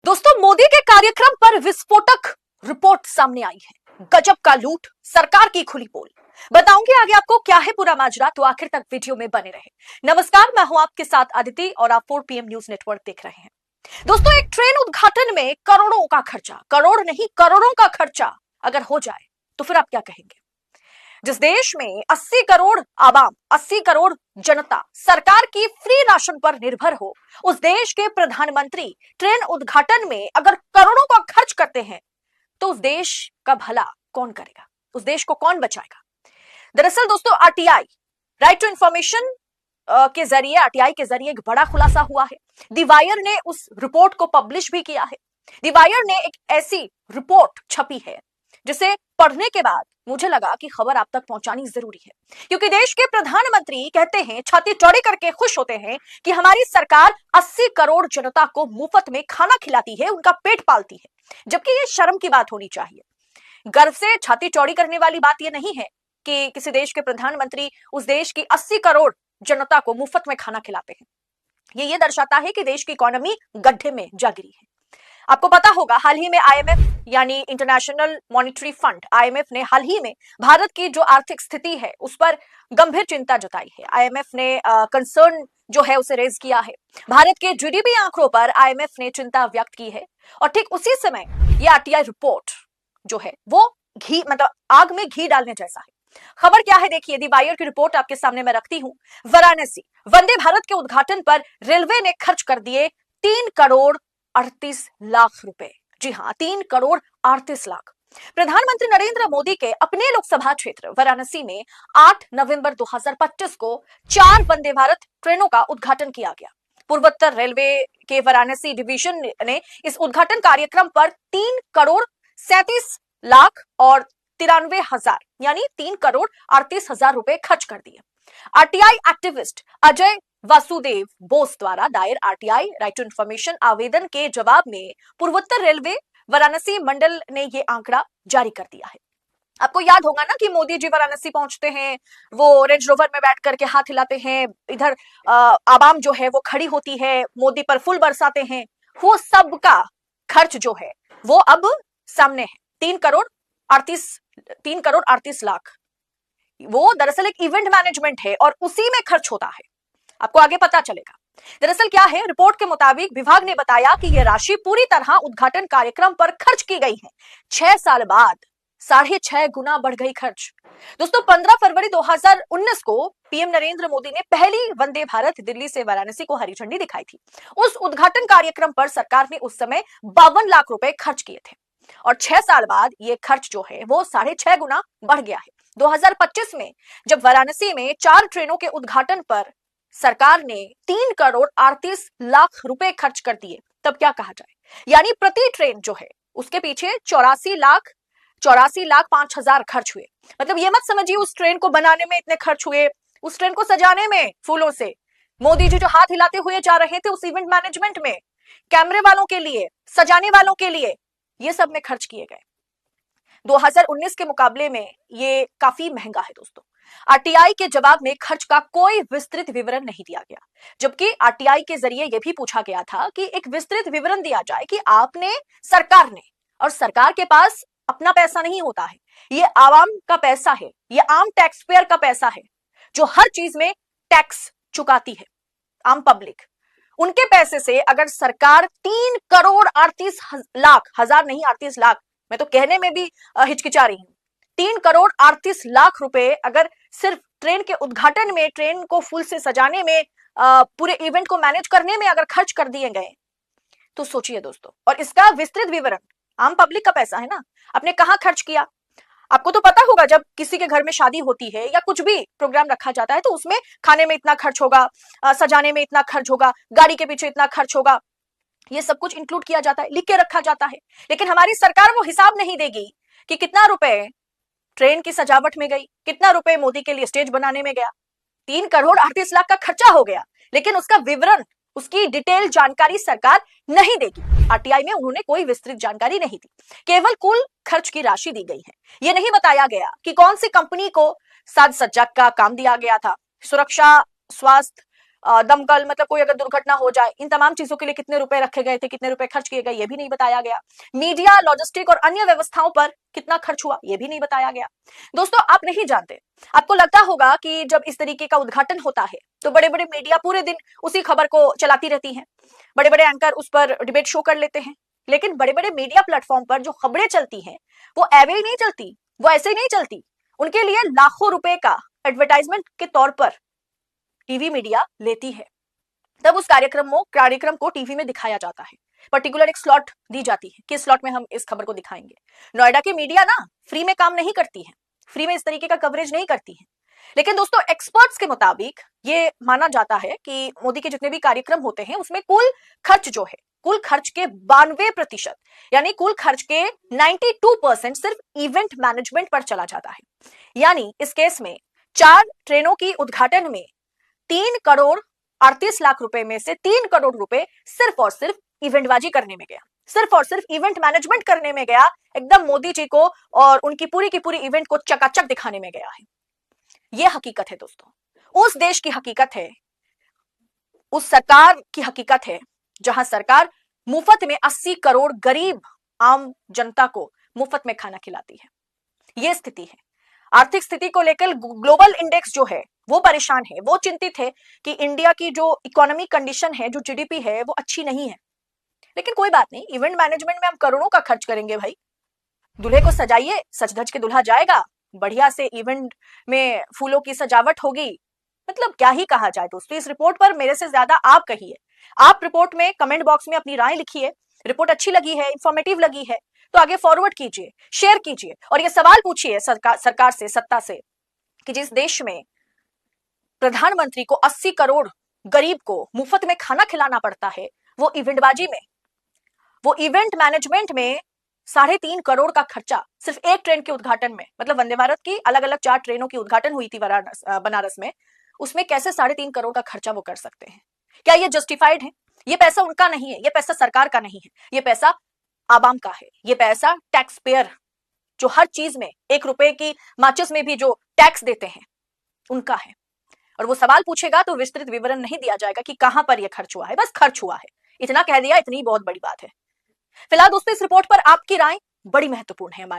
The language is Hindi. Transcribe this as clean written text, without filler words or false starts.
दोस्तों, मोदी के कार्यक्रम पर विस्फोटक रिपोर्ट सामने आई है। गजब का लूट, सरकार की खुली पोल। बताऊंगी आगे आपको क्या है पूरा माजरा, तो आखिर तक वीडियो में बने रहे। नमस्कार, मैं हूं आपके साथ अदिति और आप 4 PM न्यूज नेटवर्क देख रहे हैं। दोस्तों, एक ट्रेन उद्घाटन में करोड़ों का खर्चा, करोड़ नहीं करोड़ों का खर्चा अगर हो जाए तो फिर आप क्या कहेंगे? जिस देश में 80 करोड़ आवाम, 80 करोड़ जनता सरकार की फ्री राशन पर निर्भर हो, उस देश के प्रधानमंत्री ट्रेन उद्घाटन में अगर करोड़ों का खर्च करते हैं तो उस देश का भला कौन करेगा? उस देश को कौन बचाएगा? दरअसल दोस्तों, आरटीआई, राइट टू इंफॉर्मेशन के जरिए, आरटीआई के जरिए एक बड़ा खुलासा हुआ है। द वायर ने उस रिपोर्ट को पब्लिश भी किया है। द वायर ने एक ऐसी रिपोर्ट छपी है जिसे पढ़ने के बाद मुझे लगा कि खबर आप तक पहुंचानी जरूरी है, क्योंकि देश के प्रधानमंत्री कहते हैं, छाती चौड़ी करके खुश होते हैं कि हमारी सरकार 80 करोड़ जनता को मुफ्त में खाना खिलाती है, उनका पेट पालती है, जबकि ये शर्म की बात होनी चाहिए। गर्व से छाती चौड़ी करने वाली बात ये नहीं है कि किसी देश के प्रधानमंत्री उस देश की 80 करोड़ जनता को मुफ्त में खाना खिलाते हैं। ये दर्शाता है कि देश की इकोनॉमी गड्ढे में जा गिरी है। आपको पता होगा, हाल ही में आईएमएफ यानी इंटरनेशनल मॉनिटरी फंड, आईएमएफ ने हाल ही में भारत की जो आर्थिक स्थिति है उस पर गंभीर चिंता जताई है। आईएमएफ ने कंसर्न जो है उसे रेज किया है। भारत के जीडीपी आंकड़ों पर आईएमएफ ने चिंता व्यक्त की है और ठीक उसी समय यह आरटीआई रिपोर्ट जो है वो घी, मतलब आग में घी डालने जैसा है। खबर क्या है देखिए, द वायर की रिपोर्ट आपके सामने मैं रखती हूं। वाराणसी वंदे भारत के उद्घाटन पर रेलवे ने खर्च कर दिए 3 करोड़ 38 लाख रुपए। जी हां, 3 करोड़ 38 लाख। प्रधानमंत्री नरेंद्र मोदी के अपने लोकसभा क्षेत्र वाराणसी में 8 नवंबर 2025 को 4 वंदे भारत ट्रेनों का उद्घाटन किया गया। पूर्वोत्तर रेलवे के वाराणसी डिवीजन ने इस उद्घाटन कार्यक्रम पर 3 करोड़ 37 लाख और 93,000 यानी 3 करोड़ 38 हजार रुपए खर्च कर दिए। आरटीआई एक्टिविस्ट अजय वासुदेव बोस द्वारा दायर आरटीआई राइट टू इंफॉर्मेशन आवेदन के जवाब में पूर्वोत्तर रेलवे वाराणसी मंडल ने यह आंकड़ा जारी कर दिया है। आपको याद होगा ना कि मोदी जी वाराणसी पहुंचते हैं, वो रेंज रोवर में बैठ करके हाथ हिलाते हैं, इधर आवाम जो है वो खड़ी होती है, मोदी पर फूल बरसाते हैं। वो सब का खर्च जो है वो अब सामने है। 3 करोड़ 38 लाख। वो दरअसल एक इवेंट मैनेजमेंट है और उसी में खर्च होता है। आपको आगे पता चलेगा। दरअसल क्या है, रिपोर्ट के मुताबिक विभाग ने बताया कि यह राशि पूरी तरह उद्घाटन कार्यक्रम पर खर्च की गई है। 6 साल बाद 6.5 गुना बढ़ गई खर्च। दोस्तों, 15 फरवरी 2019 को पीएम नरेंद्र मोदी ने पहली वंदे भारत दिल्ली से वाराणसी को हरी झंडी दिखाई थी। उस उद्घाटन कार्यक्रम पर सरकार ने उस समय 52 लाख रुपए खर्च किए थे और 6 साल बाद ये खर्च जो है वो 6.5 गुना बढ़ गया है। 2025 में जब वाराणसी में 4 ट्रेनों के उद्घाटन पर सरकार ने 3 करोड़ 38 लाख रुपए खर्च कर दिए, तब क्या कहा जाए? यानी प्रति ट्रेन जो है उसके पीछे 84 लाख 5 हजार खर्च हुए। मतलब ये मत समझिए उस ट्रेन को बनाने में इतने खर्च हुए, उस ट्रेन को सजाने में फूलों से, मोदी जी जो हाथ हिलाते हुए जा रहे थे उस इवेंट मैनेजमेंट में, कैमरे वालों के लिए, सजाने वालों के लिए, ये सब में खर्च किए गए। 2019 के मुकाबले में ये काफी महंगा है दोस्तों। आरटीआई के जवाब में खर्च का कोई विस्तृत विवरण नहीं दिया गया, जबकि आरटीआई के जरिए यह भी पूछा गया था कि एक विस्तृत विवरण दिया जाए कि आपने, सरकार ने, और सरकार के पास अपना पैसा नहीं होता है, ये आवाम का पैसा है, ये आम टैक्स पेयर का पैसा है जो हर चीज में टैक्स चुकाती है, आम पब्लिक। उनके पैसे से अगर सरकार 3 करोड़ 38 लाख, हजार नहीं 38 लाख, मैं तो कहने में भी हिचकिचा रही हूं, 3 करोड़ 38 लाख रुपए अगर सिर्फ ट्रेन के उद्घाटन में, ट्रेन को फूल से सजाने में, पूरे इवेंट को मैनेज करने में अगर खर्च कर दिए गए तो सोचिए दोस्तों। और इसका विस्तृत विवरण, आम पब्लिक का पैसा है ना, आपने कहां खर्च किया? आपको तो पता होगा, जब किसी के घर में शादी होती है या कुछ भी प्रोग्राम रखा जाता है तो उसमें खाने में इतना खर्च होगा, सजाने में इतना खर्च होगा, गाड़ी के पीछे इतना खर्च होगा, ये सब कुछ इंक्लूड किया जाता है, लिख के रखा जाता है। लेकिन हमारी सरकार वो हिसाब नहीं देगी कि कितना रुपए ट्रेन की सजावट में गई, कितना रुपए मोदी के लिए स्टेज बनाने में गया। 3 करोड़ 38 लाख का खर्चा हो गया, लेकिन उसका विवरण, उसकी डिटेल जानकारी सरकार नहीं देगी। आरटीआई में उन्होंने कोई विस्तृत जानकारी नहीं दी, केवल कुल खर्च की राशि दी गई है। यह नहीं बताया गया कि कौन सी कंपनी को साज सज्जा का काम दिया गया था, सुरक्षा, स्वास्थ्य, दमकल, मतलब कोई अगर दुर्घटना हो जाए, इन तमाम चीजों के लिए कितने रुपए रखे गए थे, कितने रुपए खर्च किए गए, ये भी नहीं बताया गया। मीडिया, लॉजिस्टिक और अन्य व्यवस्थाओं पर कितना खर्च हुआ, ये भी नहीं बताया गया। दोस्तों, आप नहीं जानते, आपको लगता होगा कि जब इस तरीके का उद्घाटन होता है तो बड़े बड़े मीडिया पूरे दिन उसी खबर को चलाती रहती हैं, बड़े बड़े एंकर उस पर डिबेट शो कर लेते हैं। लेकिन बड़े बड़े मीडिया प्लेटफॉर्म पर जो खबरें चलती हैं वो एवे ही नहीं चलती, वो ऐसे ही नहीं चलती। उनके लिए लाखों रुपए का एडवर्टाइजमेंट के तौर पर टीवी मीडिया लेती है। तब उस कार्यक्रम को टीवी में दिखाया जाता है, पर्टिकुलर एक स्लॉट दी जाती है, किस स्लॉट में हम इस खबर को दिखाएंगे। नोएडा की मीडिया ना फ्री में काम नहीं करती है, फ्री में इस तरीके का कवरेज नहीं करती है। लेकिन दोस्तों, एक्सपर्ट्स के मुताबिक ये माना जाता है कि मोदी के जितने भी कार्यक्रम होते हैं उसमें कुल खर्च जो है, कुल खर्च के 92%, यानी कुल खर्च के 92% सिर्फ इवेंट मैनेजमेंट पर चला जाता है। यानी इस केस में 4 ट्रेनों की उद्घाटन में 3 करोड़ 38 लाख रुपए में से 3 करोड़ रुपए सिर्फ और सिर्फ इवेंटबाजी करने में गया, सिर्फ और सिर्फ इवेंट मैनेजमेंट करने में गया, एकदम मोदी जी को और उनकी पूरी की पूरी इवेंट को चकाचक दिखाने में गया है। यह हकीकत है दोस्तों, उस देश की हकीकत है, उस सरकार की हकीकत है जहां सरकार मुफ्त में 80 करोड़ गरीब आम जनता को मुफ्त में खाना खिलाती है। यह स्थिति है। आर्थिक स्थिति को लेकर ग्लोबल इंडेक्स जो है वो परेशान है, वो चिंतित है कि इंडिया की जो इकोनॉमी कंडीशन है, जो जीडीपी है, वो अच्छी नहीं है। लेकिन कोई बात नहीं, इवेंट मैनेजमेंट में हम करोड़ों का खर्च करेंगे भाई। दूल्हे को सजाइए, सज धज के दूल्हा जाएगा, बढ़िया से इवेंट में फूलों की सजावट होगी। मतलब क्या ही कहा जाए दोस्तों, इस रिपोर्ट पर मेरे से ज्यादा आप कहिए। आप रिपोर्ट में कमेंट बॉक्स में अपनी राय लिखिए। रिपोर्ट अच्छी लगी है, इंफॉर्मेटिव लगी है तो आगे फॉरवर्ड कीजिए, शेयर कीजिए और ये सवाल पूछिए सरकार से, सत्ता से, कि जिस देश में प्रधानमंत्री को 80 करोड़ गरीब को मुफ्त में खाना खिलाना पड़ता है, वो इवेंटबाजी में, वो इवेंट मैनेजमेंट में 3.5 करोड़ का खर्चा सिर्फ एक ट्रेन के उद्घाटन में, मतलब वंदे भारत की अलग अलग 4 ट्रेनों की उद्घाटन हुई थी बनारस में, उसमें कैसे 3.5 करोड़ का खर्चा वो कर सकते हैं? क्या ये जस्टिफाइड है? ये पैसा उनका नहीं है, ये पैसा सरकार का नहीं है, ये पैसा आवाम का है, ये पैसा टैक्स पेयर जो हर चीज में 1 रुपए की माचिस में भी जो टैक्स देते हैं उनका है। और वो सवाल पूछेगा तो विस्तृत विवरण नहीं दिया जाएगा कि कहां पर यह खर्च हुआ है, बस खर्च हुआ है, इतना कह दिया, इतनी बहुत बड़ी बात है। फिलहाल दोस्तों, इस रिपोर्ट पर आपकी राय बड़ी महत्वपूर्ण है हमारे